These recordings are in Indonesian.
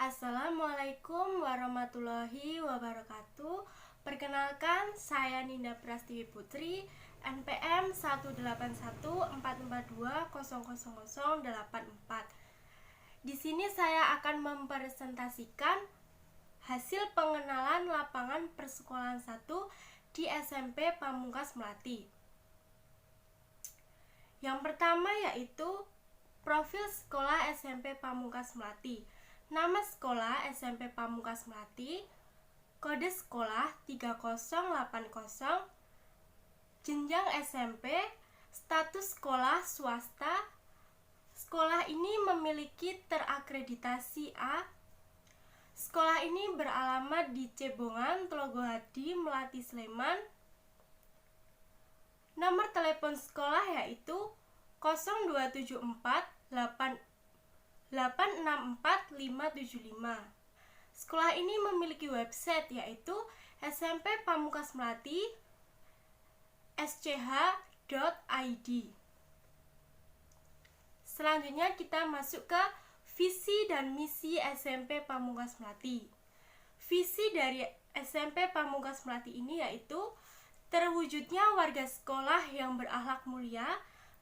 Assalamualaikum warahmatullahi wabarakatuh. Perkenalkan, saya Ninda Prastiwi Putri, NPM 18144200084. Di sini saya akan mempresentasikan hasil pengenalan lapangan persekolahan 1 di SMP Pamungkas Melati. Yang pertama yaitu profil sekolah SMP Pamungkas Melati. Nama sekolah SMP Pamungkas Melati, kode sekolah 3080, jenjang SMP, status sekolah swasta. Sekolah ini memiliki terakreditasi A. Sekolah ini beralamat di Cebongan, Telogohadi, Melati, Sleman. Nomor telepon sekolah yaitu 0274 864 575. Sekolah ini memiliki website yaitu SMP Pamungkas Melati sch.id. Selanjutnya kita masuk ke visi dan misi SMP Pamungkas Melati. Visi dari SMP Pamungkas Melati ini yaitu terwujudnya warga sekolah yang berakhlak mulia,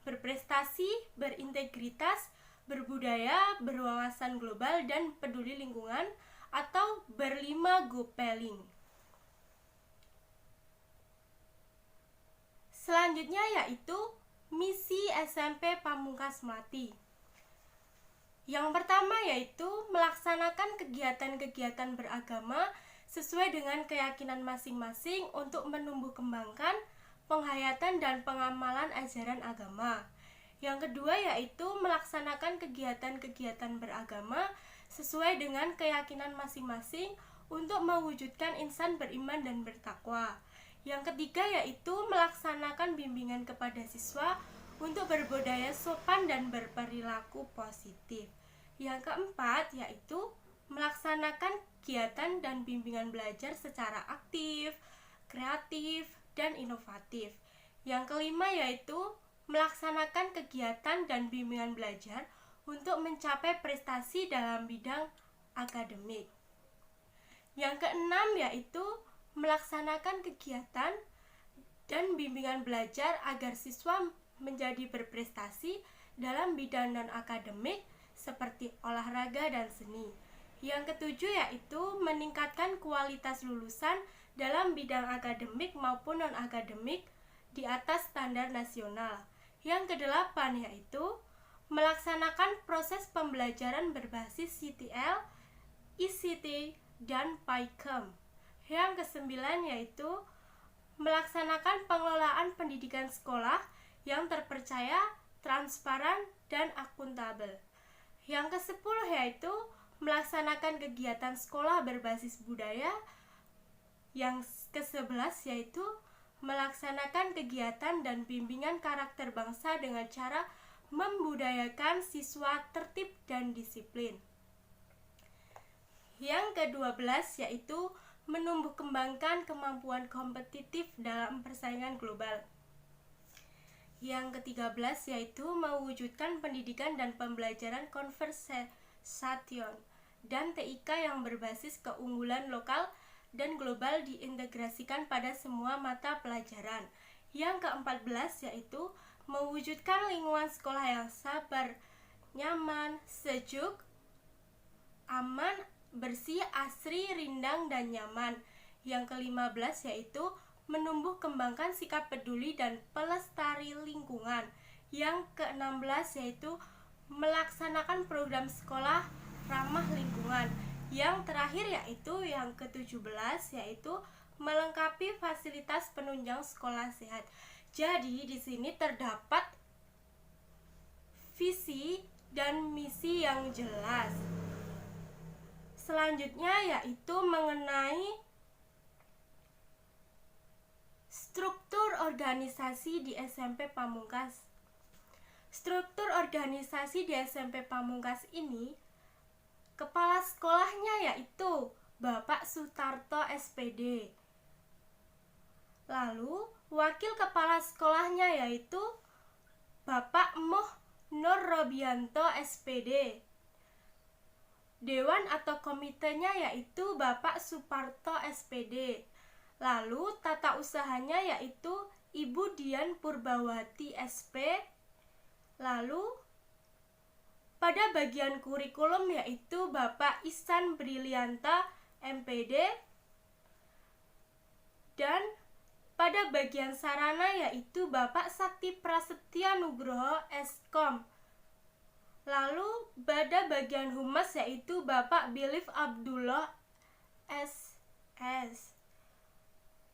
berprestasi, berintegritas, berbudaya, berwawasan global, dan peduli lingkungan, atau berlima Gopeling. Selanjutnya yaitu misi SMP Pamungkas Melati. Yang pertama yaitu melaksanakan kegiatan-kegiatan beragama sesuai dengan keyakinan masing-masing untuk menumbuh kembangkan penghayatan dan pengamalan ajaran agama. Yang kedua yaitu melaksanakan kegiatan-kegiatan beragama sesuai dengan keyakinan masing-masing untuk mewujudkan insan beriman dan bertakwa. Yang ketiga yaitu melaksanakan bimbingan kepada siswa untuk berbudaya sopan dan berperilaku positif. Yang keempat yaitu melaksanakan kegiatan dan bimbingan belajar secara aktif, kreatif, dan inovatif. Yang kelima yaitu melaksanakan kegiatan dan bimbingan belajar untuk mencapai prestasi dalam bidang akademik. Yang keenam yaitu melaksanakan kegiatan dan bimbingan belajar agar siswa menjadi berprestasi dalam bidang non-akademik seperti olahraga dan seni. Yang ketujuh yaitu meningkatkan kualitas lulusan dalam bidang akademik maupun non-akademik di atas standar nasional. Yang kedelapan yaitu melaksanakan proses pembelajaran berbasis CTL, ICT, dan PAIKEM. Yang kesembilan yaitu melaksanakan pengelolaan pendidikan sekolah yang terpercaya, transparan, dan akuntabel. Yang kesepuluh yaitu melaksanakan kegiatan sekolah berbasis budaya. Yang ke-11 yaitu melaksanakan kegiatan dan bimbingan karakter bangsa dengan cara membudayakan siswa tertib dan disiplin. Yang ke-12 yaitu menumbuh kembangkan kemampuan kompetitif dalam persaingan global. Yang ke-13 yaitu mewujudkan pendidikan dan pembelajaran conversation dan TIK yang berbasis keunggulan lokal dan global diintegrasikan pada semua mata pelajaran. Yang ke-14 yaitu mewujudkan lingkungan sekolah yang sabar, nyaman, sejuk, aman, bersih, asri, rindang, dan nyaman. Yang ke-15 yaitu menumbuh kembangkan sikap peduli dan pelestari lingkungan. Yang ke-16 yaitu melaksanakan program sekolah ramah lingkungan. Yang terakhir yaitu yang ke-17 yaitu melengkapi fasilitas penunjang sekolah sehat. Jadi di sini terdapat visi dan misi yang jelas. Selanjutnya yaitu mengenai struktur organisasi di SMP Pamungkas. Struktur organisasi di SMP Pamungkas ini kepala sekolahnya yaitu Bapak Sutarto SPD. Lalu wakil kepala sekolahnya yaitu Bapak Moh Nur Robianto SPD. Dewan atau komitenya yaitu Bapak Suparto SPD. Lalu tata usahanya yaitu Ibu Dian Purbawati SP. Lalu pada bagian kurikulum yaitu Bapak Ihsan Brilianta MPD. Dan pada bagian sarana yaitu Bapak Sakti Prasetya Nugroho Eskom. Lalu pada bagian humas yaitu Bapak Bilif Abdullah SS.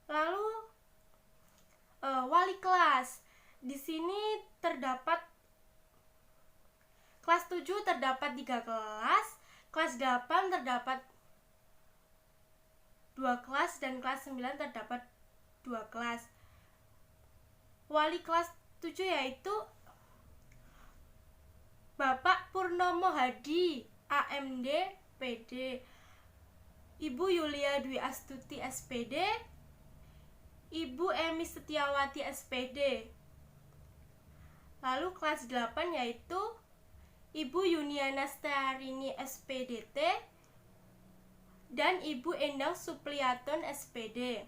Lalu wali kelas. Di sini terdapat kelas 7 terdapat 3 kelas, kelas 8 terdapat 2 kelas, dan kelas 9 terdapat 2 kelas. Wali kelas 7 yaitu Bapak Purnomo Hadi AMD PD, Ibu Yulia Dwi Astuti SPD, Ibu Emi Setiawati SPD. Lalu kelas 8 yaitu Ibu Yuniana Starini SPDT dan Ibu Endang Supliaton SPD.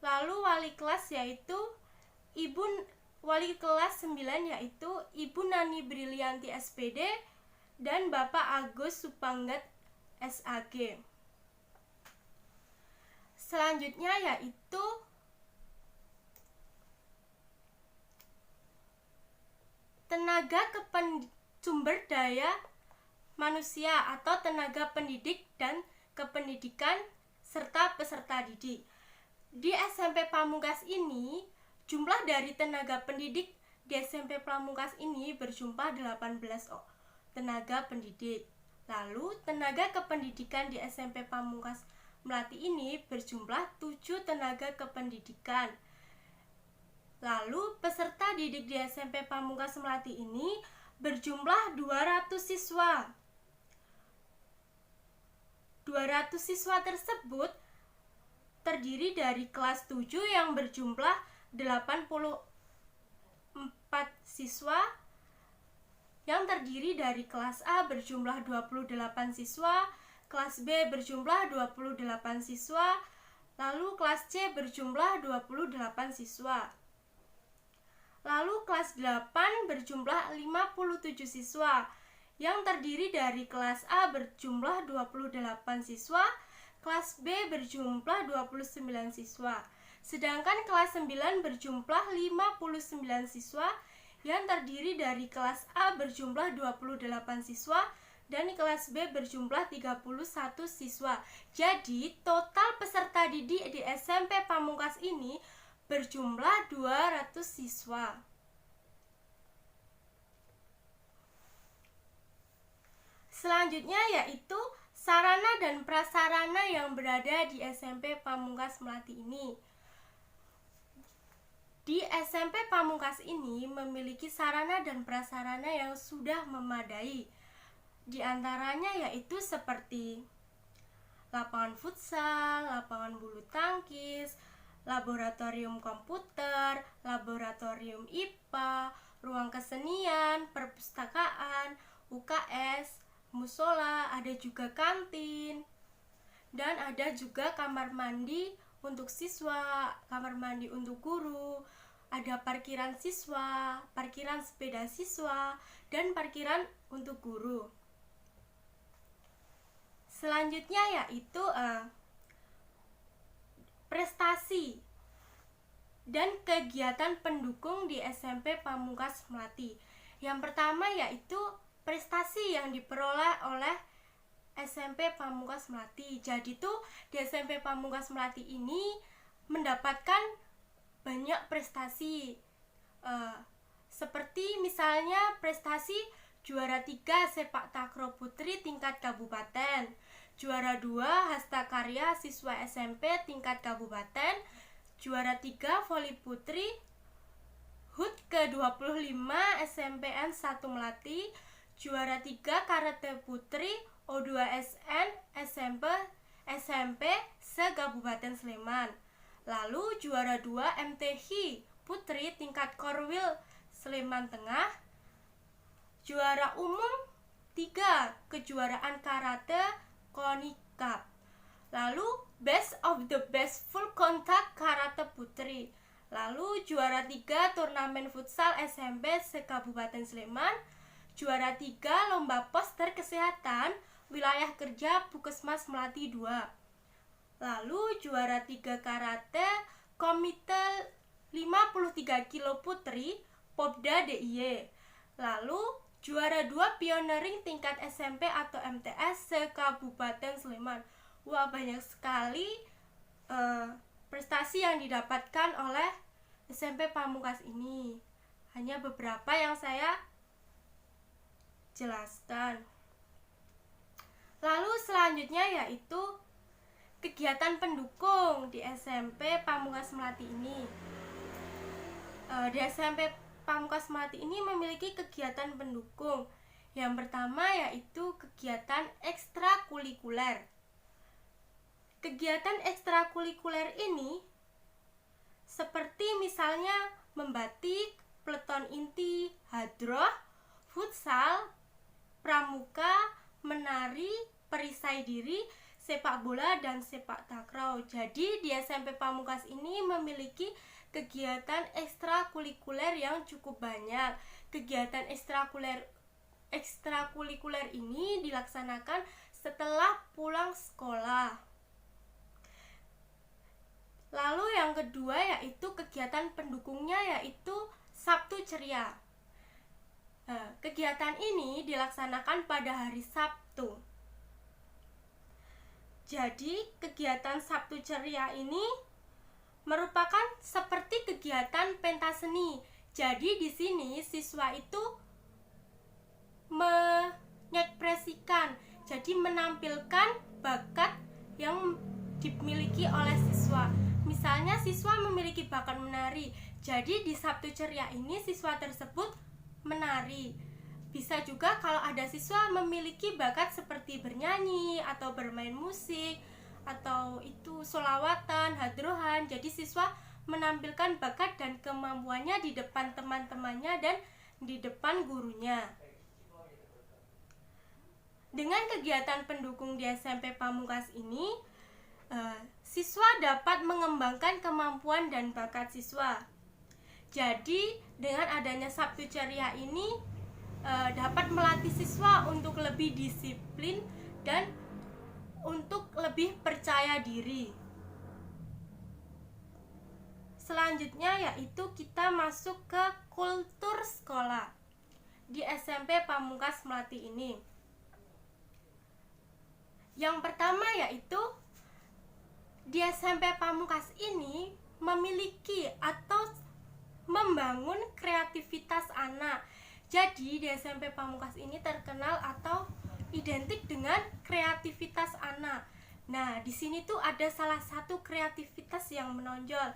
Lalu wali kelas yaitu wali kelas 9 yaitu Ibu Nani Brilianti SPD dan Bapak Agus Supanggat SAG. Selanjutnya yaitu tenaga sumber daya manusia atau tenaga pendidik dan kependidikan serta peserta didik. Di SMP Pamungkas ini, jumlah dari tenaga pendidik di SMP Pamungkas ini berjumlah 18 tenaga pendidik. Lalu tenaga kependidikan di SMP Pamungkas Melati ini berjumlah 7 tenaga kependidikan. Lalu peserta didik di SMP Pamungkas Melati ini berjumlah 200 siswa. 200 siswa tersebut terdiri dari kelas 7 yang berjumlah 84 siswa, yang terdiri dari kelas A berjumlah 28 siswa, kelas B berjumlah 28 siswa, lalu kelas C berjumlah 28 siswa. Lalu kelas 8 berjumlah 57 siswa, yang terdiri dari kelas A berjumlah 28 siswa, kelas B berjumlah 29 siswa. Sedangkan kelas 9 berjumlah 59 siswa, yang terdiri dari kelas A berjumlah 28 siswa dan kelas B berjumlah 31 siswa. Jadi total peserta didik di SMP Pamungkas ini berjumlah 200 siswa. Selanjutnya yaitu sarana dan prasarana yang berada di SMP Pamungkas Melati ini. Di SMP Pamungkas ini memiliki sarana dan prasarana yang sudah memadai. Di antaranya yaitu seperti lapangan futsal, lapangan bulu tangkis, laboratorium komputer, laboratorium IPA, ruang kesenian, perpustakaan, UKS, musola, ada juga kantin, dan ada juga kamar mandi untuk siswa, kamar mandi untuk guru, ada parkiran siswa, parkiran sepeda siswa, dan parkiran untuk guru. Selanjutnya yaitu prestasi dan kegiatan pendukung di SMP Pamungkas Melati. Yang pertama yaitu prestasi yang diperoleh oleh SMP Pamungkas Melati. Jadi tuh di SMP Pamungkas Melati ini mendapatkan banyak prestasi, seperti misalnya prestasi juara 3 sepak takraw putri tingkat kabupaten, juara 2 hastakarya siswa SMP tingkat kabupaten, juara 3 voli putri HUT ke-25 SMPN 1 Melati, juara 3 karate putri O2SN SMP se-Kabupaten Sleman. Lalu juara 2 MThi putri tingkat Korwil Sleman Tengah, juara umum 3 kejuaraan karate Koni Cup. Lalu Best of the Best Full Contact Karate Putri. Lalu juara 3 turnamen futsal SMP se-Kabupaten Sleman. Juara 3 lomba poster kesehatan wilayah kerja Puskesmas Melati 2. Lalu juara 3 karate komite 53 kilo putri Popda DIY. Lalu juara 2 pioneering tingkat SMP atau MTS se-Kabupaten Sleman. Wah, banyak sekali prestasi yang didapatkan oleh SMP Pamungkas ini. Hanya beberapa yang saya jelaskan. Lalu selanjutnya yaitu kegiatan pendukung di SMP Pamungkas Melati ini. Di SMP Pamungkas Melati ini memiliki kegiatan pendukung. Yang pertama yaitu kegiatan ekstrakurikuler. Kegiatan ekstrakurikuler ini seperti misalnya membatik, peleton inti, hadroh, futsal, pramuka, menari, perisai diri, sepak bola, dan sepak takraw. Jadi di SMP Pamungkas ini memiliki kegiatan ekstrakurikuler yang cukup banyak. Kegiatan ekstrakurikuler ini dilaksanakan setelah pulang sekolah. Lalu yang kedua yaitu kegiatan pendukungnya yaitu Sabtu Ceria. Kegiatan ini dilaksanakan pada hari Sabtu. Jadi kegiatan Sabtu Ceria ini merupakan seperti kegiatan pentaseni. Jadi di sini siswa itu mengekspresikan, jadi menampilkan bakat yang dimiliki oleh siswa. Misalnya siswa memiliki bakat menari, jadi di Sabtu Ceria ini siswa tersebut menari. Bisa juga kalau ada siswa memiliki bakat seperti bernyanyi atau bermain musik atau itu sholawatan, hadrohan. Jadi siswa menampilkan bakat dan kemampuannya di depan teman-temannya dan di depan gurunya. Dengan kegiatan pendukung di SMP Pamungkas ini, siswa dapat mengembangkan kemampuan dan bakat siswa. Jadi dengan adanya Sabtu Ceria ini dapat melatih siswa untuk lebih disiplin dan untuk lebih percaya diri. Selanjutnya yaitu kita masuk ke kultur sekolah di SMP Pamungkas Melati ini. Yang pertama yaitu di SMP Pamungkas ini memiliki atau membangun kreativitas anak. Jadi di SMP Pamungkas ini terkenal atau identik dengan kreativitas anak. Nah, di sini tuh ada salah satu kreativitas yang menonjol.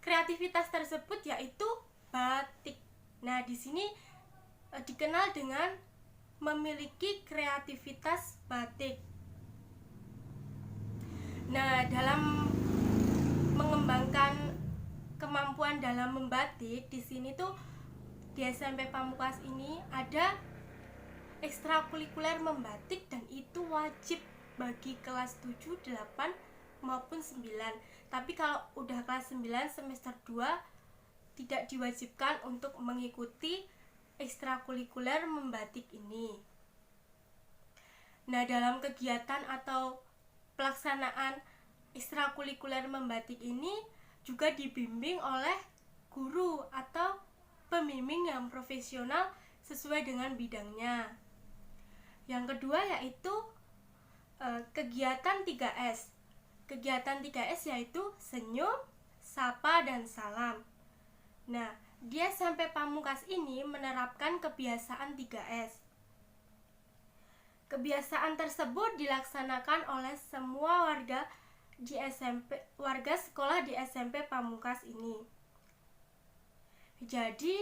Kreativitas tersebut yaitu batik. Nah, di sini dikenal dengan memiliki kreativitas batik. Nah, dalam mengembangkan kemampuan dalam membatik, di sini tuh di SMP Pamungkas ini ada ekstrakurikuler membatik dan itu wajib bagi kelas 7, 8 maupun 9. Tapi kalau udah kelas 9 semester 2 tidak diwajibkan untuk mengikuti ekstrakurikuler membatik ini. Nah, dalam kegiatan atau pelaksanaan ekstrakurikuler membatik ini juga dibimbing oleh guru atau pembimbing yang profesional sesuai dengan bidangnya. Yang kedua yaitu kegiatan 3S. Kegiatan 3S yaitu senyum, sapa, dan salam. Nah, dia SMP Pamungkas ini menerapkan kebiasaan 3S. Kebiasaan tersebut dilaksanakan oleh semua warga sekolah di SMP Pamungkas ini. Jadi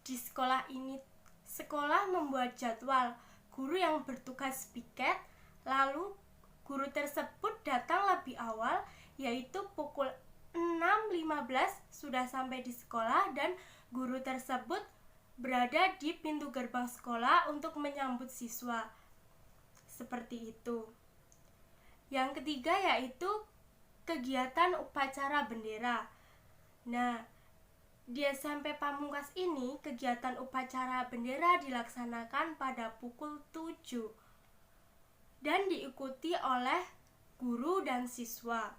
di sekolah ini, sekolah membuat jadwal guru yang bertugas piket, lalu guru tersebut datang lebih awal, yaitu pukul 6.15 sudah sampai di sekolah dan guru tersebut berada di pintu gerbang sekolah untuk menyambut siswa. Seperti itu. Yang ketiga yaitu kegiatan upacara bendera. Nah, di SMP Pamungkas ini kegiatan upacara bendera dilaksanakan pada pukul 7 dan diikuti oleh guru dan siswa.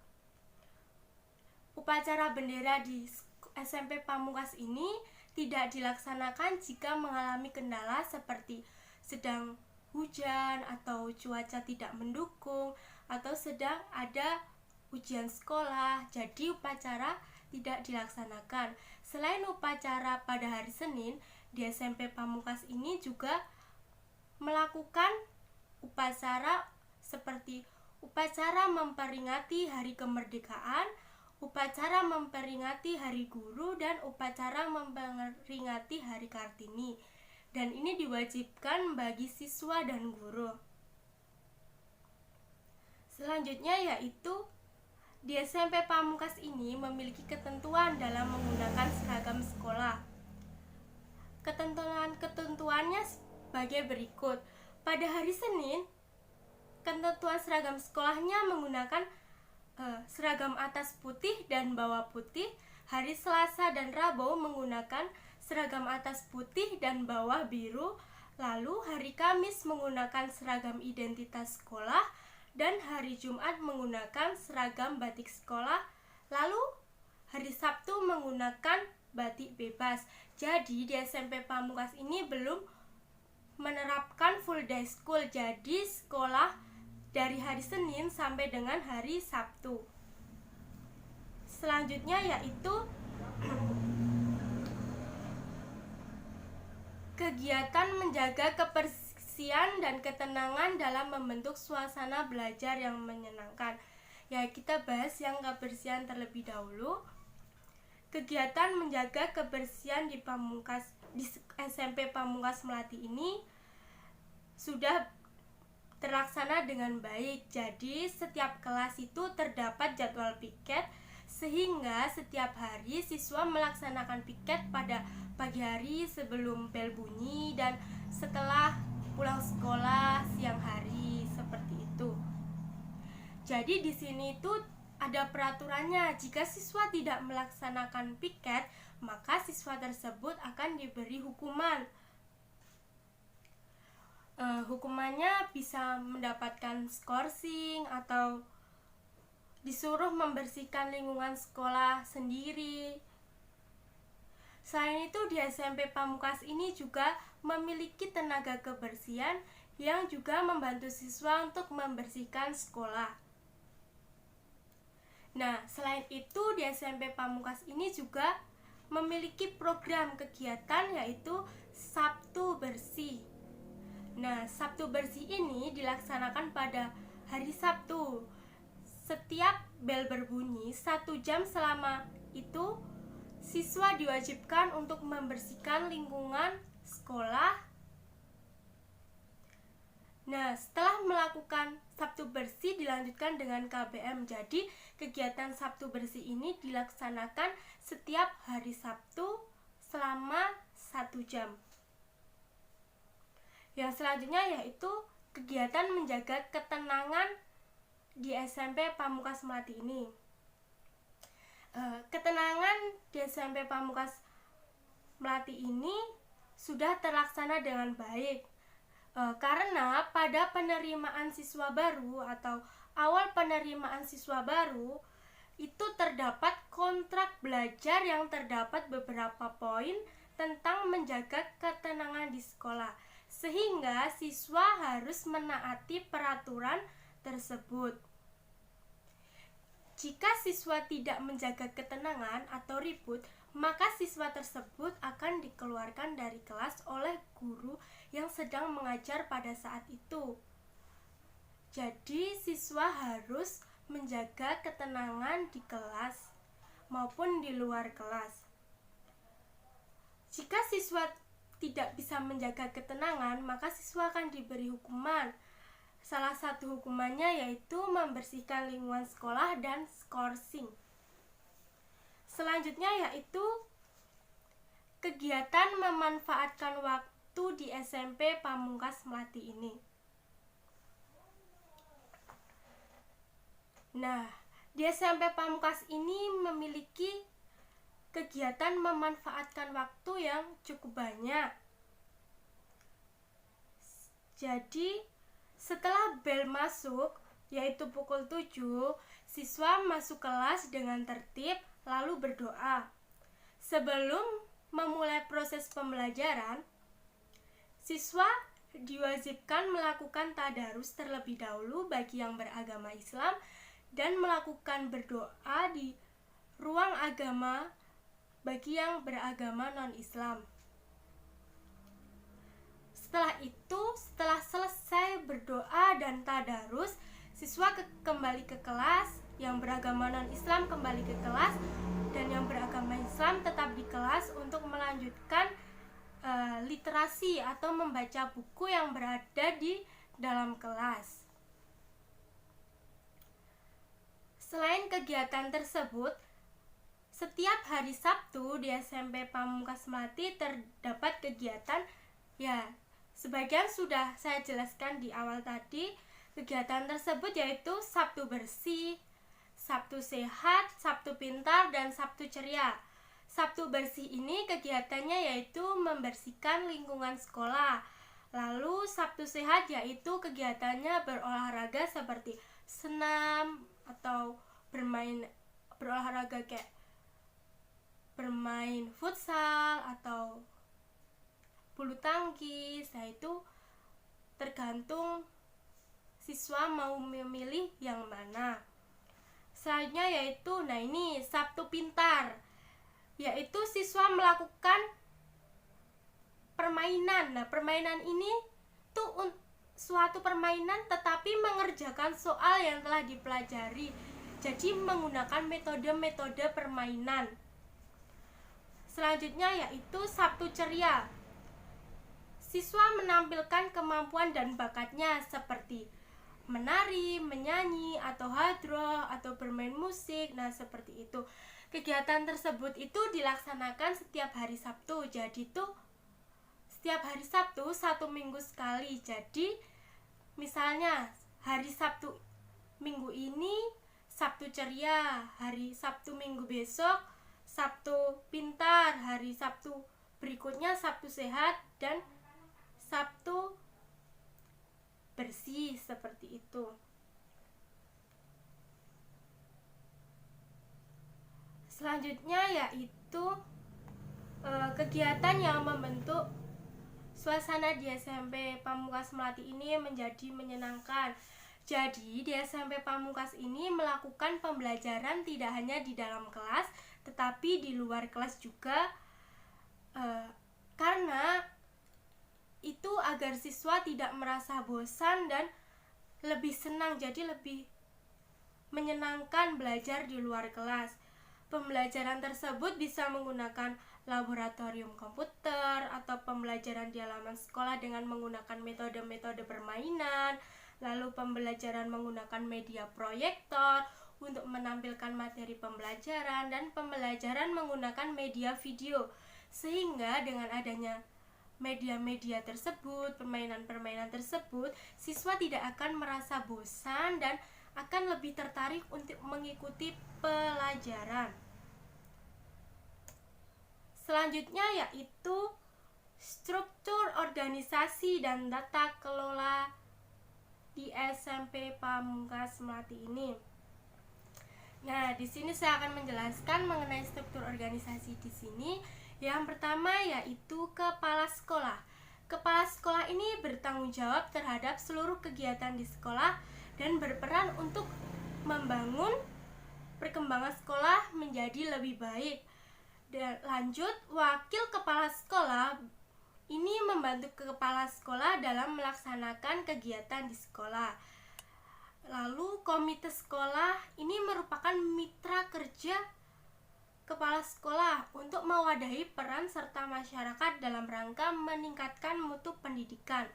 Upacara bendera di SMP Pamungkas ini tidak dilaksanakan jika mengalami kendala seperti sedang hujan atau cuaca tidak mendukung atau sedang ada ujian sekolah. Jadi upacara tidak dilaksanakan. Selain upacara pada hari Senin, di SMP Pamungkas ini juga melakukan upacara seperti upacara memperingati hari kemerdekaan, upacara memperingati hari guru, dan upacara memperingati hari Kartini. Dan ini diwajibkan bagi siswa dan guru. Selanjutnya yaitu di SMP Pamungkas ini memiliki ketentuan dalam menggunakan seragam sekolah. Ketentuannya sebagai berikut. Pada hari Senin, ketentuan seragam sekolahnya menggunakan seragam atas putih dan bawah putih. Hari Selasa dan Rabu menggunakan seragam atas putih dan bawah biru. Lalu hari Kamis menggunakan seragam identitas sekolah dan hari Jumat menggunakan seragam batik sekolah. Lalu hari Sabtu menggunakan batik bebas. Jadi di SMP Pamungkas ini belum menerapkan full day school. Jadi sekolah dari hari Senin sampai dengan hari Sabtu. Selanjutnya yaitu kegiatan menjaga kebersihan dan ketenangan dalam membentuk suasana belajar yang menyenangkan. Ya, kita bahas yang kebersihan terlebih dahulu. Kegiatan menjaga kebersihan di SMP Pamungkas Melati ini sudah terlaksana dengan baik. Jadi setiap kelas itu terdapat jadwal piket, sehingga setiap hari siswa melaksanakan piket pada pagi hari sebelum bel bunyi dan setelah pulang sekolah siang hari, seperti itu. Jadi di sini itu ada peraturannya. Jika siswa tidak melaksanakan piket, maka siswa tersebut akan diberi hukuman. Hukumannya bisa mendapatkan skorsing atau disuruh membersihkan lingkungan sekolah sendiri. Selain itu di SMP Pamungkas ini juga memiliki tenaga kebersihan yang juga membantu siswa untuk membersihkan sekolah. Nah, selain itu di SMP Pamungkas ini juga memiliki program kegiatan yaitu Sabtu Bersih. Nah, Sabtu Bersih ini dilaksanakan pada hari Sabtu. Setiap bel berbunyi 1 jam selama itu siswa diwajibkan untuk membersihkan lingkungan sekolah. Nah, setelah melakukan Sabtu Bersih dilanjutkan dengan KBM. Jadi, kegiatan Sabtu Bersih ini dilaksanakan setiap hari Sabtu selama 1 jam. Yang selanjutnya yaitu kegiatan menjaga ketenangan di SMP Pamungkas Melati ini. Ketenangan di SMP Pamungkas Melati ini sudah terlaksana dengan baik. Karena pada penerimaan siswa baru atau awal penerimaan siswa baru itu terdapat kontrak belajar yang terdapat beberapa poin tentang menjaga ketenangan di sekolah, sehingga siswa harus menaati peraturan tersebut. Jika siswa tidak menjaga ketenangan atau ribut, maka siswa tersebut akan dikeluarkan dari kelas oleh guru yang sedang mengajar pada saat itu. Jadi, siswa harus menjaga ketenangan di kelas maupun di luar kelas. Jika siswa tidak bisa menjaga ketenangan, maka siswa akan diberi hukuman. Salah satu hukumannya yaitu membersihkan lingkungan sekolah dan skorsing. Selanjutnya yaitu kegiatan memanfaatkan waktu di SMP Pamungkas Melati ini. Nah, di SMP Pamungkas ini memiliki kegiatan memanfaatkan waktu yang cukup banyak. Jadi, setelah bel masuk, yaitu pukul 7, siswa masuk kelas dengan tertib lalu berdoa. Sebelum memulai proses pembelajaran, siswa diwajibkan melakukan tadarus terlebih dahulu bagi yang beragama Islam dan melakukan berdoa di ruang agama bagi yang beragama non-Islam. Setelah selesai berdoa dan tadarus, siswa kembali ke kelas, yang beragama non-Islam kembali ke kelas, dan yang beragama Islam tetap di kelas untuk melanjutkan literasi atau membaca buku yang berada di dalam kelas. Selain kegiatan tersebut, setiap hari Sabtu di SMP Pamungkas Melati terdapat kegiatan, sebagian sudah saya jelaskan di awal tadi. Kegiatan tersebut yaitu Sabtu Bersih, Sabtu Sehat, Sabtu Pintar, dan Sabtu Ceria. Sabtu Bersih ini kegiatannya yaitu membersihkan lingkungan sekolah. Lalu Sabtu Sehat yaitu kegiatannya berolahraga seperti senam atau berolahraga kayak bermain futsal atau bulu tangkis. Nah, itu tergantung siswa mau memilih yang mana. Selanjutnya yaitu Sabtu Pintar, yaitu siswa melakukan permainan. Nah, permainan ini tuh suatu permainan tetapi mengerjakan soal yang telah dipelajari. Jadi menggunakan metode-metode permainan. Selanjutnya yaitu Sabtu Ceria. Siswa menampilkan kemampuan dan bakatnya seperti menari, menyanyi, atau hadroh, atau bermain musik. Nah, seperti itu. Kegiatan tersebut itu dilaksanakan setiap hari Sabtu. Jadi tuh setiap hari Sabtu 1 minggu sekali. Jadi misalnya hari Sabtu minggu ini Sabtu Ceria, hari Sabtu minggu besok Sabtu Pintar, hari Sabtu berikutnya Sabtu Sehat, dan Sabtu Bersih, seperti itu. Selanjutnya yaitu kegiatan yang membentuk suasana di SMP Pamungkas Melati ini menjadi menyenangkan. Jadi di SMP Pamungkas ini melakukan pembelajaran tidak hanya di dalam kelas, tetapi di luar kelas juga, karena itu agar siswa tidak merasa bosan dan lebih senang, jadi lebih menyenangkan belajar di luar kelas. Pembelajaran tersebut bisa menggunakan laboratorium komputer atau pembelajaran di halaman sekolah dengan menggunakan metode-metode permainan, lalu pembelajaran menggunakan media proyektor untuk menampilkan materi pembelajaran, dan pembelajaran menggunakan media video. Sehingga dengan adanya media-media tersebut, permainan-permainan tersebut, siswa tidak akan merasa bosan dan akan lebih tertarik untuk mengikuti pelajaran. Selanjutnya yaitu struktur organisasi dan tata kelola di SMP Pamungkas Melati ini. Nah, di sini saya akan menjelaskan mengenai struktur organisasi di sini. Yang pertama yaitu kepala sekolah. Kepala sekolah ini bertanggung jawab terhadap seluruh kegiatan di sekolah dan berperan untuk membangun perkembangan sekolah menjadi lebih baik. Dan lanjut, wakil kepala sekolah ini membantu kepala sekolah dalam melaksanakan kegiatan di sekolah. Lalu komite sekolah ini merupakan mitra kerja kepala sekolah untuk mewadahi peran serta masyarakat dalam rangka meningkatkan mutu pendidikan.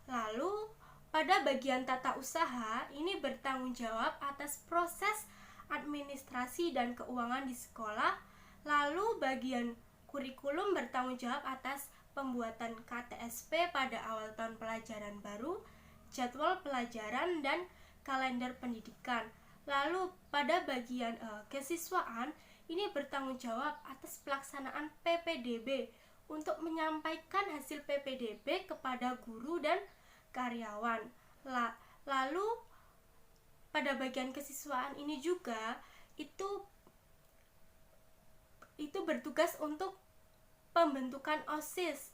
Lalu pada bagian tata usaha ini bertanggung jawab atas proses administrasi dan keuangan di sekolah. Lalu bagian Kurikulum bertanggung jawab atas pembuatan KTSP pada awal tahun pelajaran baru, jadwal pelajaran, dan kalender pendidikan. Lalu pada bagian kesiswaan, ini bertanggung jawab atas pelaksanaan PPDB untuk menyampaikan hasil PPDB kepada guru dan karyawan. Lalu pada bagian kesiswaan ini juga itu bertugas untuk pembentukan OSIS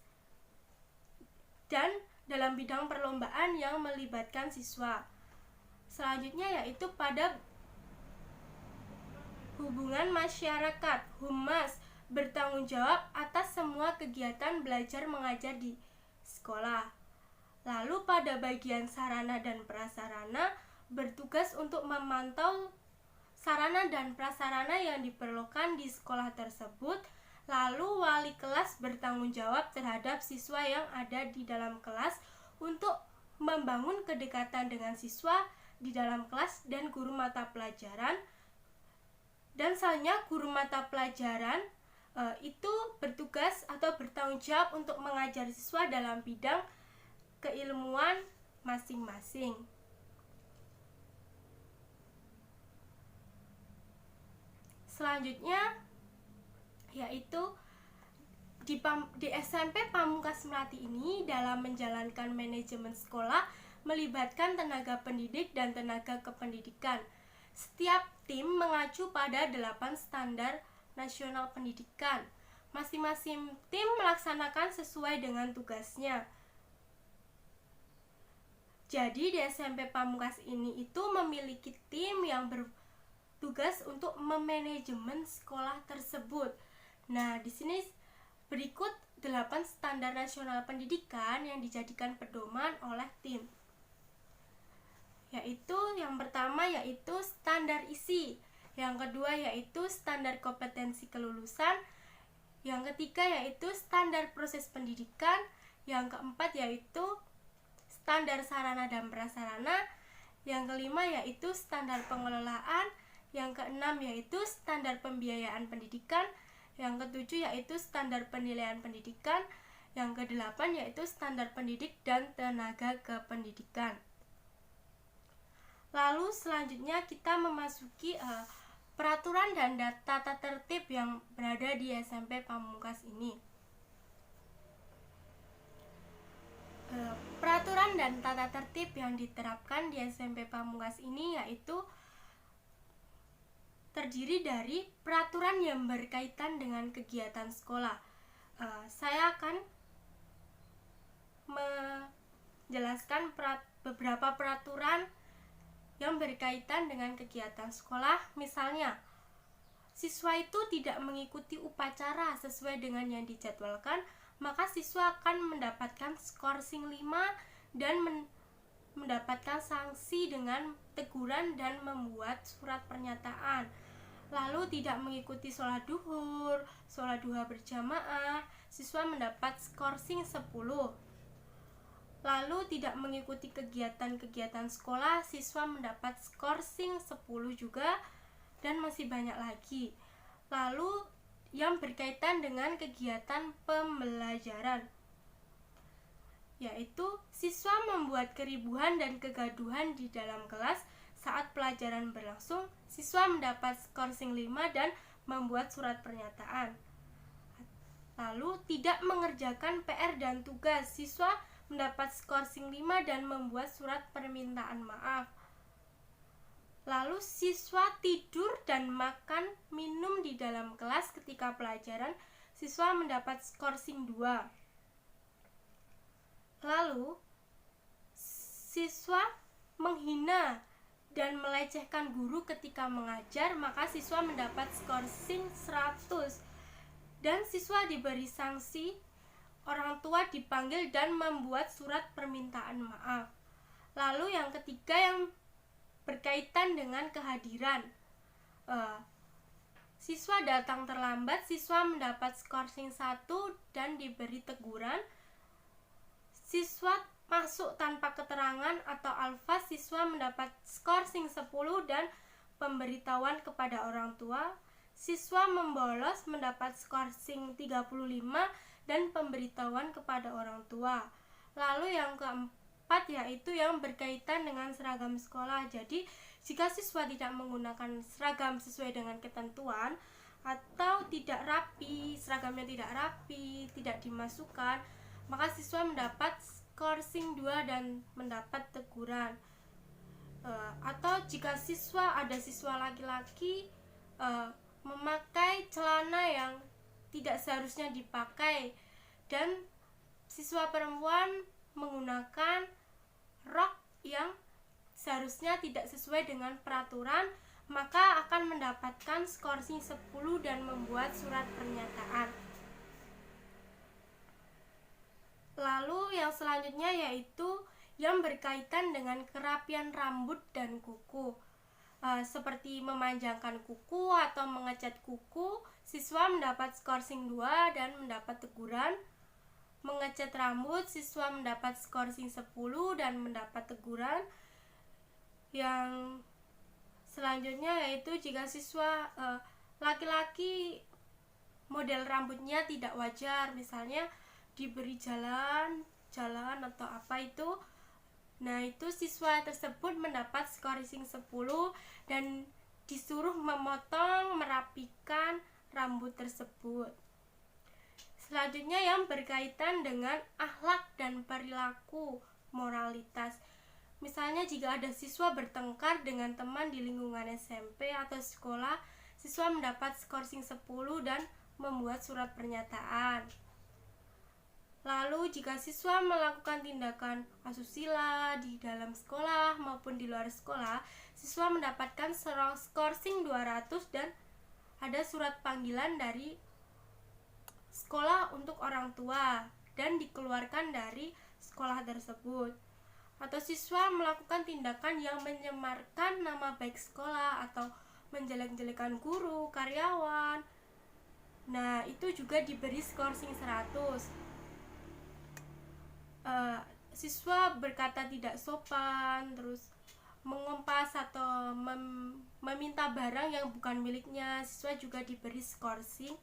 dan dalam bidang perlombaan yang melibatkan siswa. Selanjutnya yaitu pada hubungan masyarakat, Humas bertanggung jawab atas semua kegiatan belajar mengajar di sekolah. Lalu pada bagian sarana dan prasarana bertugas untuk memantau sarana dan prasarana yang diperlukan di sekolah tersebut. Lalu wali kelas bertanggung jawab terhadap siswa yang ada di dalam kelas untuk membangun kedekatan dengan siswa di dalam kelas dan guru mata pelajaran. Dan selanjutnya guru mata pelajaran itu bertugas atau bertanggung jawab untuk mengajar siswa dalam bidang keilmuan masing-masing. Selanjutnya yaitu di SMP Pamungkas Melati ini dalam menjalankan manajemen sekolah melibatkan tenaga pendidik dan tenaga kependidikan. Setiap tim mengacu pada 8 standar nasional pendidikan. Masing-masing tim melaksanakan sesuai dengan tugasnya. Jadi di SMP Pamungkas ini itu memiliki tim yang bertugas untuk memanajemen sekolah tersebut. Nah, di sini berikut 8 standar nasional pendidikan yang dijadikan pedoman oleh tim. Yaitu yang pertama yaitu standar isi, yang kedua yaitu standar kompetensi kelulusan, yang ketiga yaitu standar proses pendidikan, yang keempat yaitu standar sarana dan prasarana, yang kelima yaitu standar pengelolaan, yang keenam yaitu standar pembiayaan pendidikan, yang ketujuh yaitu standar penilaian pendidikan, yang kedelapan yaitu standar pendidik dan tenaga kependidikan. Lalu selanjutnya kita memasuki peraturan dan tata tertib yang berada di SMP Pamungkas ini. Peraturan dan tata tertib yang diterapkan di SMP Pamungkas ini yaitu terdiri dari peraturan yang berkaitan dengan kegiatan sekolah. Saya akan menjelaskan beberapa peraturan yang berkaitan dengan kegiatan sekolah. Misalnya, siswa itu tidak mengikuti upacara sesuai dengan yang dijadwalkan, maka siswa akan mendapatkan skorsing 5 dan mendapatkan sanksi dengan teguran dan membuat surat pernyataan. Lalu tidak mengikuti sholat duha berjamaah, siswa mendapat skorsing 10. Lalu tidak mengikuti kegiatan-kegiatan sekolah, siswa mendapat skorsing 10 juga, dan masih banyak lagi. Lalu yang berkaitan dengan kegiatan pembelajaran, yaitu siswa membuat keribuhan dan kegaduhan di dalam kelas saat pelajaran berlangsung, siswa mendapat skorsing 5 dan membuat surat pernyataan. Lalu tidak mengerjakan PR dan tugas, siswa mendapat skorsing 5 dan membuat surat permintaan maaf. Lalu siswa tidur dan makan minum di dalam kelas ketika pelajaran, siswa mendapat skorsing 2. Lalu siswa menghina dan melecehkan guru ketika mengajar, maka siswa mendapat skorsing 100. Dan siswa diberi sanksi, orang tua dipanggil dan membuat surat permintaan maaf. Lalu yang ketiga yang berkaitan dengan kehadiran, siswa datang terlambat, siswa mendapat skorsing 1 dan diberi teguran. Siswa masuk tanpa keterangan atau alfas, siswa mendapat skorsing 10 dan pemberitahuan kepada orang tua. siswa membolos mendapat skorsing 35 dan pemberitahuan kepada orang tua. Lalu yang keempat yaitu yang berkaitan dengan seragam sekolah. Jadi jika siswa tidak menggunakan seragam sesuai dengan ketentuan atau tidak rapi, seragamnya tidak rapi, tidak dimasukkan, maka siswa mendapat skorsing 2 dan mendapat teguran. Atau jika ada siswa laki-laki memakai celana yang tidak seharusnya dipakai dan siswa perempuan menggunakan rok yang seharusnya tidak sesuai dengan peraturan, maka akan mendapatkan skorsing 10 dan membuat surat pernyataan. Lalu yang selanjutnya yaitu yang berkaitan dengan kerapian rambut dan kuku. Seperti memanjangkan kuku atau mengecat kuku, siswa mendapat skorsing 2 dan mendapat teguran. Mengecat rambut, siswa mendapat skorsing 10 dan mendapat teguran. Yang selanjutnya yaitu jika siswa laki-laki model rambutnya tidak wajar, misalnya diberi jalan atau apa itu, nah itu siswa tersebut mendapat skorsing 10 dan disuruh memotong, merapikan rambut tersebut. Selanjutnya yang berkaitan dengan akhlak dan perilaku moralitas. Misalnya jika ada siswa bertengkar dengan teman di lingkungan SMP atau sekolah, siswa mendapat skorsing 10 dan membuat surat pernyataan. Lalu jika siswa melakukan tindakan asusila di dalam sekolah maupun di luar sekolah, siswa mendapatkan skorsing 200 dan ada surat panggilan dari sekolah untuk orang tua dan dikeluarkan dari sekolah tersebut. Atau siswa melakukan tindakan yang mencemarkan nama baik sekolah atau menjelek-jelekan guru, karyawan, nah itu juga diberi skorsing 100. Siswa berkata tidak sopan, terus mengumpas atau meminta barang yang bukan miliknya, siswa juga diberi skorsing.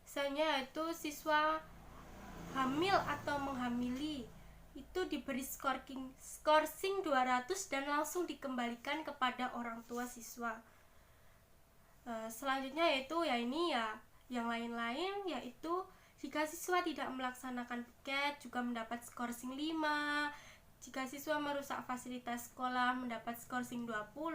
Misalnya itu siswa hamil atau menghamili, itu diberi skorsing 200 dan langsung dikembalikan kepada orang tua siswa. Selanjutnya yaitu yang lain-lain, yaitu jika siswa tidak melaksanakan piket juga mendapat skorsing 5. Jika siswa merusak fasilitas sekolah mendapat skorsing 20.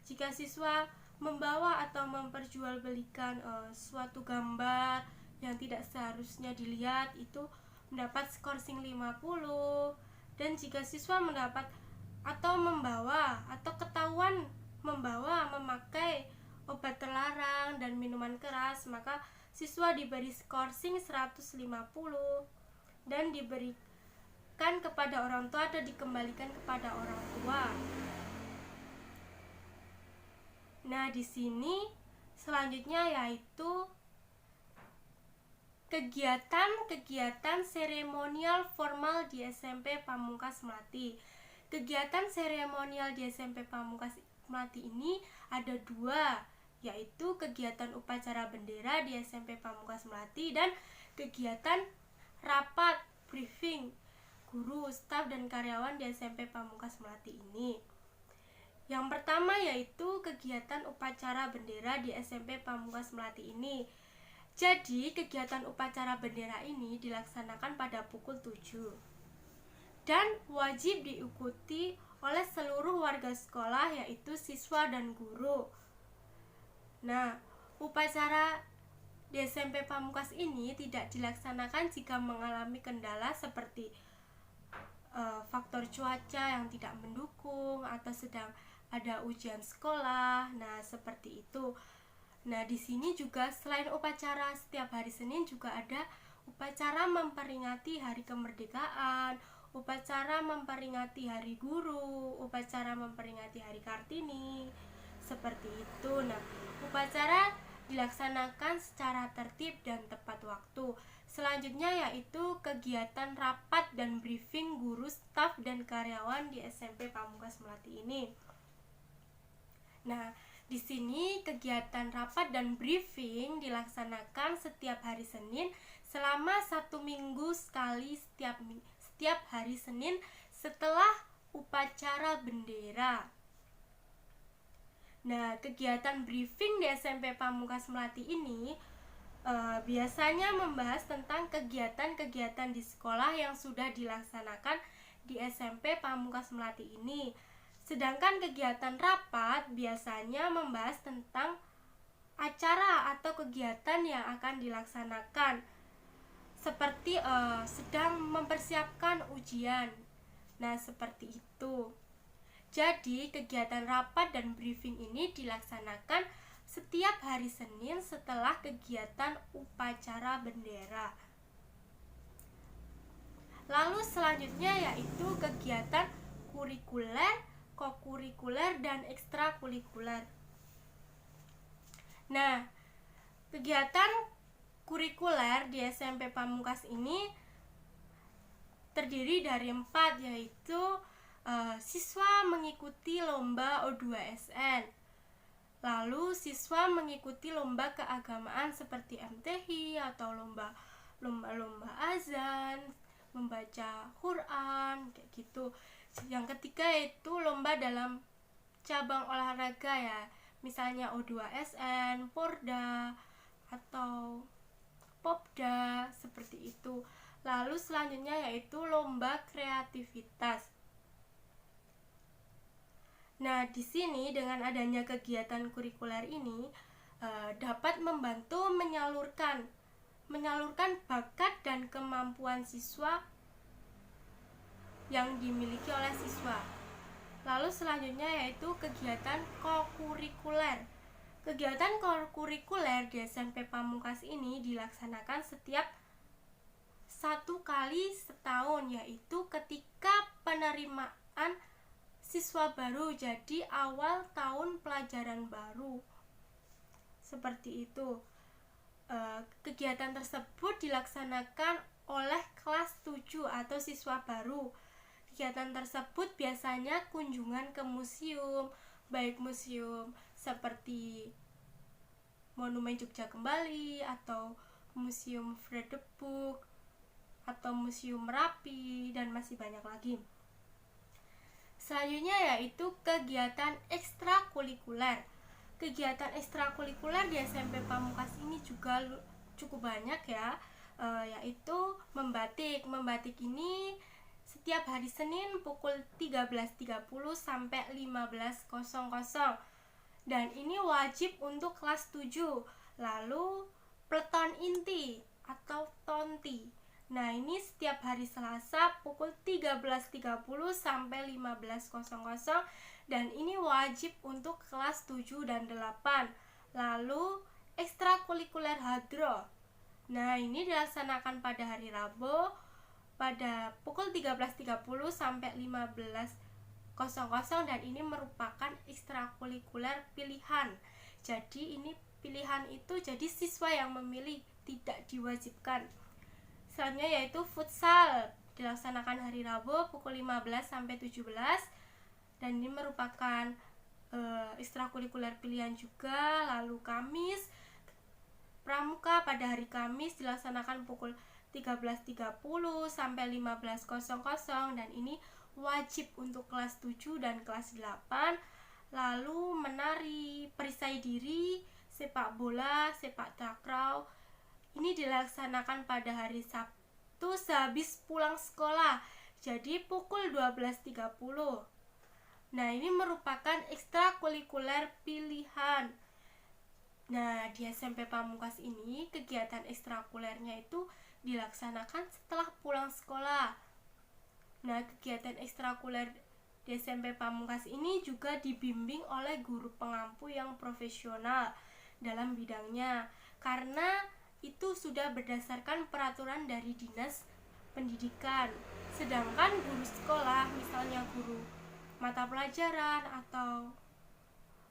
Jika siswa membawa atau memperjualbelikan suatu gambar yang tidak seharusnya dilihat itu mendapat skorsing 50. Dan jika siswa mendapat atau membawa atau ketahuan memakai obat terlarang dan minuman keras, maka siswa diberi skorsing 150 dan diberikan kepada orang tua atau dikembalikan kepada orang tua. Nah, di sini selanjutnya yaitu kegiatan seremonial formal di SMP Pamungkas Melati. Kegiatan seremonial di SMP Pamungkas Melati ini ada 2, yaitu kegiatan upacara bendera di SMP Pamungkas Melati dan kegiatan rapat briefing guru, staf, dan karyawan di SMP Pamungkas Melati ini. Yang pertama yaitu kegiatan upacara bendera di SMP Pamungkas Melati ini. Jadi kegiatan upacara bendera ini dilaksanakan pada pukul 7 dan wajib diikuti oleh seluruh warga sekolah, yaitu siswa dan guru. Nah, upacara di SMP Pamungkas ini tidak dilaksanakan jika mengalami kendala seperti faktor cuaca yang tidak mendukung atau sedang ada ujian sekolah. Nah, seperti itu. Nah, di sini juga selain upacara setiap hari Senin juga ada upacara memperingati hari kemerdekaan, upacara memperingati hari guru, upacara memperingati hari Kartini. Seperti itu. Nah, upacara dilaksanakan secara tertib dan tepat waktu. Selanjutnya yaitu kegiatan rapat dan briefing guru, staf, dan karyawan di SMP Pamungkas Melati ini. Nah, Di sini kegiatan rapat dan briefing dilaksanakan setiap hari Senin selama 1 minggu sekali setiap hari Senin setelah upacara bendera. Nah, kegiatan briefing di SMP Pamungkas Melati ini biasanya membahas tentang kegiatan-kegiatan di sekolah yang sudah dilaksanakan di SMP Pamungkas Melati ini. Sedangkan kegiatan rapat biasanya membahas tentang acara atau kegiatan yang akan dilaksanakan, seperti sedang mempersiapkan ujian. Nah, seperti itu. Jadi, kegiatan rapat dan briefing ini dilaksanakan setiap hari Senin setelah kegiatan upacara bendera. Lalu selanjutnya yaitu kegiatan kurikuler, kokurikuler, dan ekstrakurikuler. Nah, kegiatan kurikuler di SMP Pamungkas ini terdiri dari 4, yaitu siswa mengikuti lomba O2SN, lalu siswa mengikuti lomba keagamaan seperti MThi atau lomba azan, membaca Quran, kayak gitu. Yang ketiga yaitu lomba dalam cabang olahraga ya, misalnya O2SN, Porda, atau Popda, seperti itu. Lalu selanjutnya yaitu lomba kreativitas. Nah, di sini dengan adanya kegiatan kurikuler ini dapat membantu menyalurkan bakat dan kemampuan siswa yang dimiliki oleh siswa. Lalu selanjutnya yaitu kegiatan kokurikuler. Kegiatan kokurikuler di SMP Pamungkas ini dilaksanakan setiap 1 kali setahun, yaitu ketika penerimaan siswa baru, jadi awal tahun pelajaran baru. Seperti itu. Kegiatan tersebut dilaksanakan oleh kelas 7 atau siswa baru. Kegiatan tersebut biasanya kunjungan ke museum, baik museum seperti Monumen Jogja Kembali atau Museum Fredebook atau Museum Merapi, dan masih banyak lagi. Selanjutnya yaitu kegiatan ekstrakurikuler. Kegiatan ekstrakurikuler di SMP Pamungkas ini juga cukup banyak ya, yaitu membatik. Membatik ini setiap hari Senin pukul 13.30 sampai 15.00, dan ini wajib untuk kelas 7. Lalu peleton inti atau tonti. Nah, ini setiap hari Selasa pukul 13.30 sampai 15.00, dan ini wajib untuk kelas 7 dan 8. Lalu ekstrakurikuler hadroh. Nah, ini dilaksanakan pada hari Rabu pada pukul 13.30 sampai 15.00, dan ini merupakan ekstrakurikuler pilihan. Jadi ini pilihan itu jadi siswa yang memilih, tidak diwajibkan. Selanjutnya yaitu futsal, dilaksanakan hari Rabu pukul 15 sampai 17, dan ini merupakan ekstrakurikuler pilihan juga. Lalu Kamis, pramuka pada hari Kamis dilaksanakan pukul 13.30 sampai 15.00, dan ini wajib untuk kelas 7 dan kelas 8. Lalu menari, perisai diri, sepak bola, sepak takraw, ini dilaksanakan pada hari Sabtu sehabis pulang sekolah, jadi pukul 12.30. Nah, ini merupakan ekstrakurikuler pilihan. Nah, di SMP Pamungkas ini kegiatan ekstrakurikulernya itu dilaksanakan setelah pulang sekolah. Nah, kegiatan ekstrakurikuler di SMP Pamungkas ini juga dibimbing oleh guru pengampu yang profesional dalam bidangnya, karena itu sudah berdasarkan peraturan dari Dinas Pendidikan. Sedangkan guru sekolah, misalnya guru mata pelajaran atau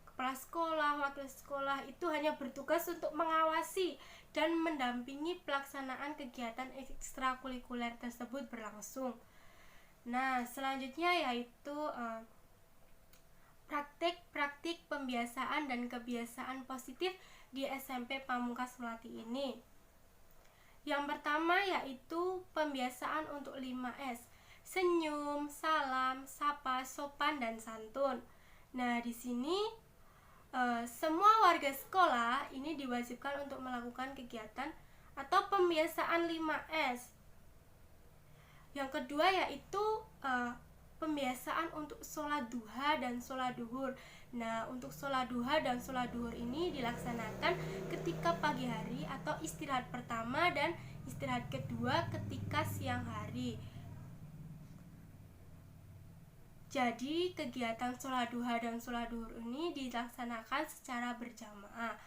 kepala sekolah, wakil sekolah, itu hanya bertugas untuk mengawasi dan mendampingi pelaksanaan kegiatan ekstrakurikuler tersebut berlangsung. Nah, selanjutnya yaitu praktik-praktik pembiasaan dan kebiasaan positif di SMP Pamungkas Melati ini. Yang pertama yaitu pembiasaan untuk 5S. Senyum, salam, sapa, sopan, dan santun. Nah, di sini semua warga sekolah ini diwajibkan untuk melakukan kegiatan atau pembiasaan 5S. Yang kedua yaitu pembiasaan untuk sholat duha dan sholat duhur. Nah, untuk sholat duha dan sholat duhur ini dilaksanakan ketika pagi hari atau istirahat pertama dan istirahat kedua ketika siang hari. Jadi, kegiatan sholat duha dan sholat duhur ini dilaksanakan secara berjamaah.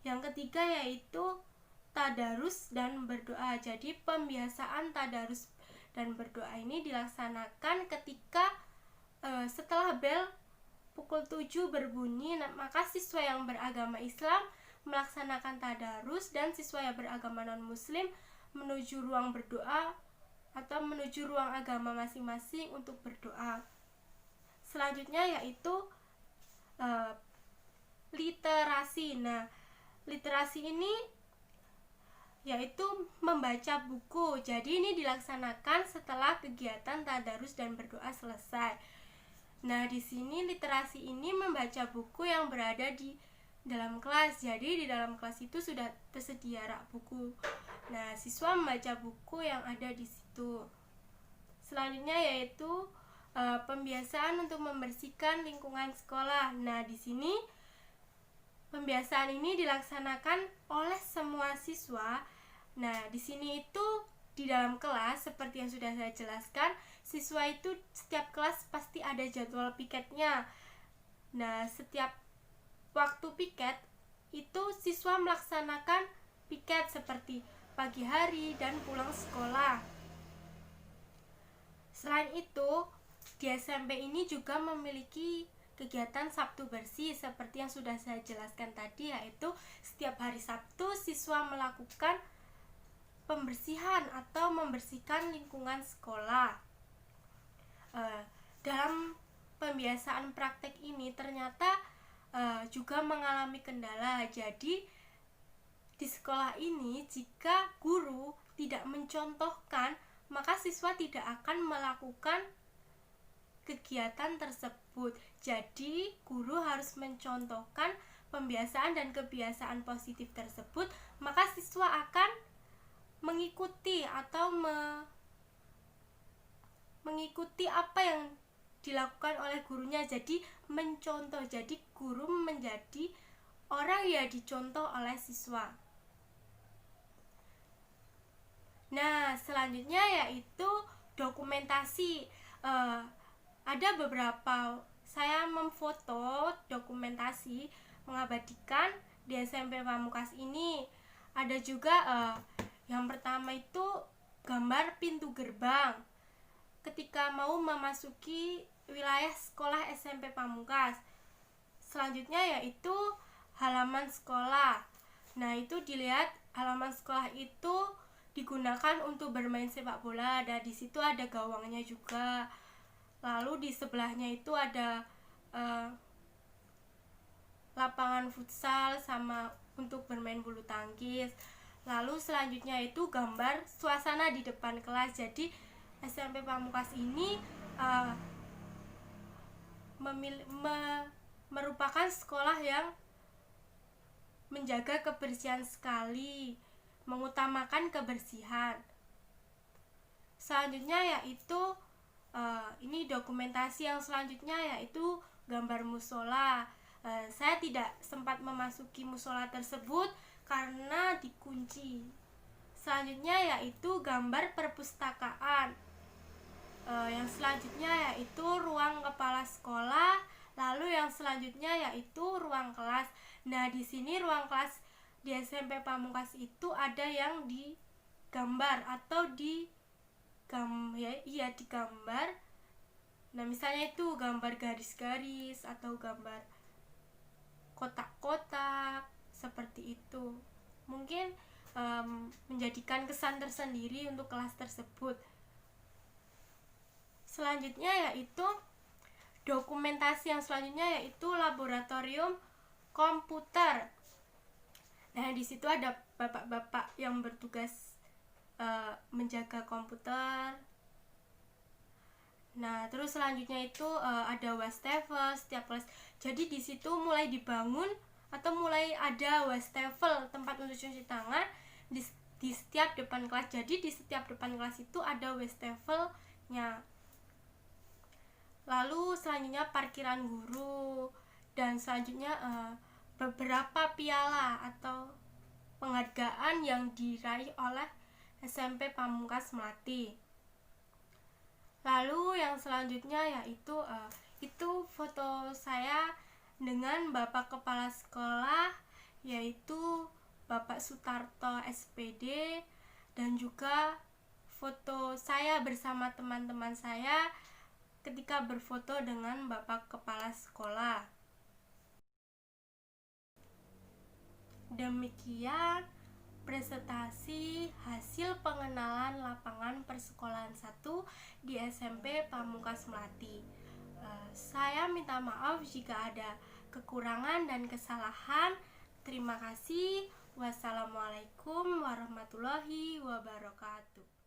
Yang ketiga yaitu tadarus dan berdoa. Jadi, pembiasaan tadarus dan berdoa ini dilaksanakan ketika setelah bel pukul 7 berbunyi, maka siswa yang beragama Islam melaksanakan tadarus dan siswa yang beragama non-muslim menuju ruang berdoa atau menuju ruang agama masing-masing untuk berdoa. Selanjutnya yaitu literasi. Nah, literasi ini yaitu membaca buku. Jadi ini dilaksanakan setelah kegiatan tadarus dan berdoa selesai. Nah, di sini literasi ini membaca buku yang berada di dalam kelas. Jadi di dalam kelas itu sudah tersedia rak buku. Nah, siswa membaca buku yang ada di situ. Selanjutnya yaitu pembiasaan untuk membersihkan lingkungan sekolah. Nah, di sini pembiasaan ini dilaksanakan oleh semua siswa. Nah, di sini itu di dalam kelas seperti yang sudah saya jelaskan, siswa itu setiap kelas pasti ada jadwal piketnya. Nah, setiap waktu piket itu siswa melaksanakan piket seperti pagi hari dan pulang sekolah. Selain itu, di SMP ini juga memiliki kegiatan Sabtu bersih seperti yang sudah saya jelaskan tadi, yaitu setiap hari Sabtu siswa melakukan pembersihan atau membersihkan lingkungan sekolah. Dalam pembiasaan praktek ini ternyata juga mengalami kendala. Jadi di sekolah ini jika guru tidak mencontohkan, maka siswa tidak akan melakukan kegiatan tersebut. Jadi guru harus mencontohkan pembiasaan dan kebiasaan positif tersebut, maka siswa akan mengikuti atau mengikuti apa yang dilakukan oleh gurunya. Jadi mencontoh. Jadi guru menjadi orang yang dicontoh oleh siswa. Nah, selanjutnya yaitu dokumentasi. Ada beberapa saya memfoto dokumentasi mengabadikan di SMP Pamungkas ini. Ada juga yang pertama itu gambar pintu gerbang ketika mau memasuki wilayah sekolah SMP Pamungkas. Selanjutnya yaitu halaman sekolah. Nah, itu dilihat halaman sekolah itu digunakan untuk bermain sepak bola. Dan di situ ada gawangnya juga. Lalu di sebelahnya itu ada lapangan futsal sama untuk bermain bulu tangkis. Lalu selanjutnya itu gambar suasana di depan kelas. Jadi SMP Pamungkas ini merupakan sekolah yang menjaga kebersihan sekali, mengutamakan kebersihan. Selanjutnya yaitu ini dokumentasi yang selanjutnya yaitu gambar musola. Saya tidak sempat memasuki musola tersebut karena dikunci. Selanjutnya yaitu gambar perpustakaan. Yang selanjutnya yaitu ruang kepala sekolah. Lalu yang selanjutnya yaitu ruang kelas. Nah, di sini ruang kelas di SMP Pamungkas itu ada yang digambar atau digambar. Nah, misalnya itu gambar garis-garis atau gambar kotak-kotak seperti itu. Mungkin menjadikan kesan tersendiri untuk kelas tersebut. Selanjutnya yaitu Dokumentasi yang selanjutnya yaitu laboratorium komputer. Nah, di situ ada bapak-bapak yang bertugas menjaga komputer. Nah, terus selanjutnya itu ada wastafel setiap kelas. Jadi di situ mulai dibangun atau mulai ada wastafel, tempat untuk cuci tangan di setiap depan kelas. Jadi di setiap depan kelas itu ada wastafelnya. Lalu selanjutnya parkiran guru, dan selanjutnya beberapa piala atau penghargaan yang diraih oleh SMP Pamungkas Melati. Lalu yang selanjutnya yaitu itu foto saya dengan Bapak Kepala Sekolah, yaitu Bapak Sutarto SPD, dan juga foto saya bersama teman-teman saya ketika berfoto dengan Bapak Kepala Sekolah. Demikian presentasi hasil pengenalan lapangan persekolahan 1 di SMP Pamungkas Melati. Saya minta maaf jika ada kekurangan dan kesalahan. Terima kasih. Wassalamualaikum warahmatullahi wabarakatuh.